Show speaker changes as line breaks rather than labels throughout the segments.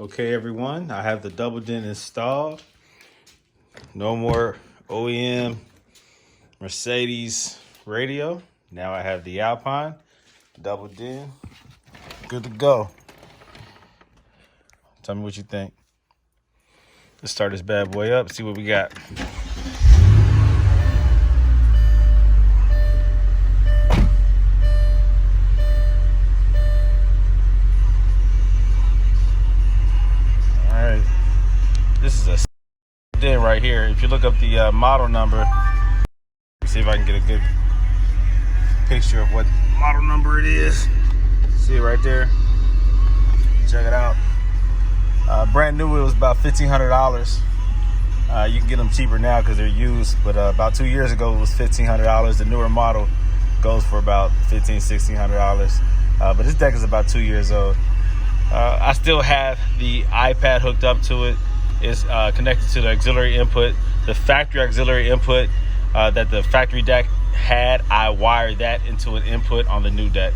Okay, everyone, I have the double dent installed. No more OEM Mercedes radio. Now I have the Alpine double dent. Good to go. Tell me what you think. Let's start this bad boy up, see what we got. This is a dent right here. If you look up the model number, see if I can get a good picture of what model number it is. See it right there. Check it out. Brand new, it was about $1,500. You can get them cheaper now because they're used, but about 2 years ago it was $1,500. The newer model goes for about $1,500, but this deck is about 2 years old. I still have the iPad hooked up to it. It's connected to the auxiliary input. The factory auxiliary input that the factory deck had, I wired that into an input on the new deck.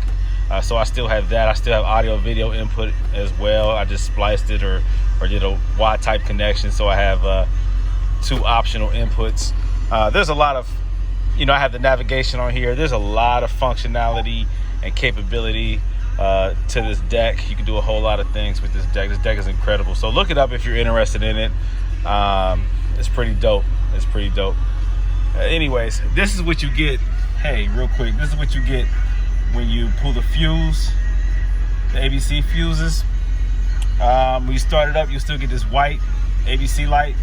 So I still have that. I still have audio video input as well. I just spliced it or did a Y-type connection. So I have two optional inputs. There's a lot of, I have the navigation on here. There's a lot of functionality and capability to this deck. You can do a whole lot of things with this deck. This deck is incredible. So look it up if you're interested in it. It's pretty dope. It's pretty dope. Anyways, this is what you get. Hey, real quick, this is what you get when you pull the fuse, the ABC fuses. When you start it up, you'll still get this white ABC light.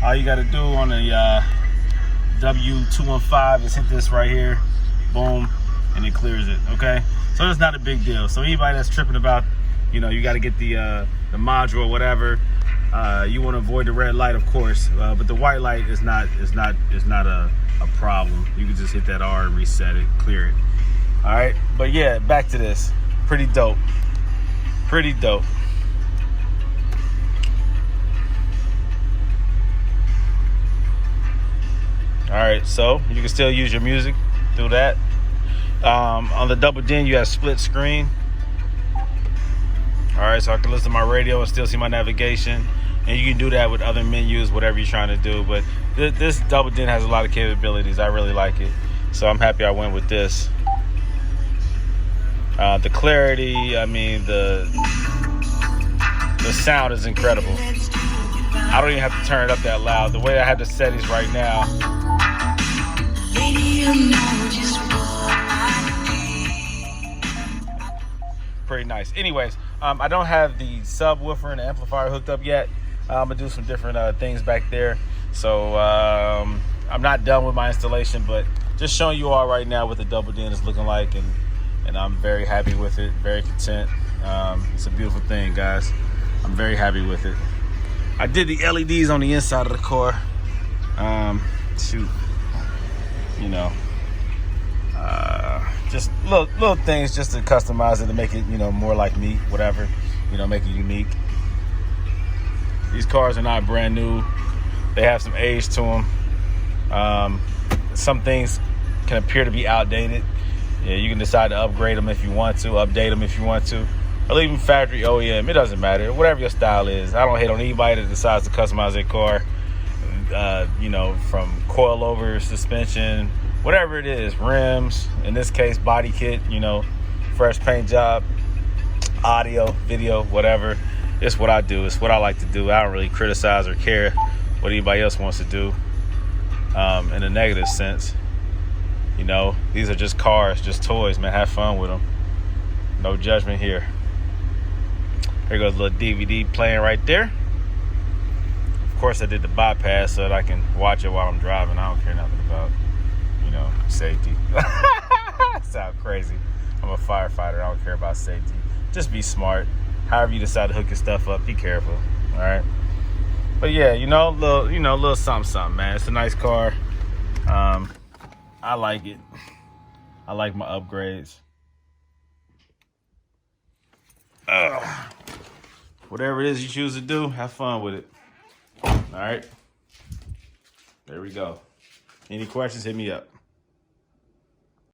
All you got to do on the W215 is hit this right here, boom, and it clears it. Okay, so it's not a big deal. So anybody that's tripping about, you got to get the module or whatever, you want to avoid the red light, of course, but the white light is not a problem. You can just hit that R and reset it, clear it. All right, but yeah, back to this. Pretty dope. Pretty dope. All right, so you can still use your music through that. On the double dent, you have split screen. All right, so I can listen to my radio and still see my navigation. And you can do that with other menus, whatever you're trying to do. But this double dent has a lot of capabilities. I really like it. So I'm happy I went with this. The clarity, I mean, the sound is incredible. I don't even have to turn it up that loud. The way I have the settings right now. Pretty nice. Anyways, I don't have the subwoofer and the amplifier hooked up yet. I'm gonna do some different things back there. So I'm not done with my installation, but just showing you all right now what the double dent is looking like, and I'm very happy with it, very content. It's a beautiful thing, guys. I'm very happy with it. I did the LEDs on the inside of the car. Shoot, just little things just to customize it, to make it, more like me, whatever, make it unique. These cars are not brand new. They have some age to them. Some things can appear to be outdated. Yeah, you can decide to upgrade them if you want to, update them if you want to, or leave them factory OEM. It doesn't matter, whatever your style is. I don't hate on anybody that decides to customize their car, from coilover, suspension, whatever it is, rims, in this case, body kit, fresh paint job, audio, video, whatever. It's what I do. It's what I like to do. I don't really criticize or care what anybody else wants to do in a negative sense. These are just cars, just toys, man. Have fun with them. No judgment here. Here goes a little DVD playing right there. Of course, I did the bypass so that I can watch it while I'm driving. I don't care nothing about, safety. Sound crazy. I'm a firefighter. I don't care about safety. Just be smart. However you decide to hook your stuff up, be careful. All right. But yeah, little something, man. It's a nice car. I like it. I like my upgrades. Whatever it is you choose to do, have fun with it. All right. There we go. Any questions, hit me up.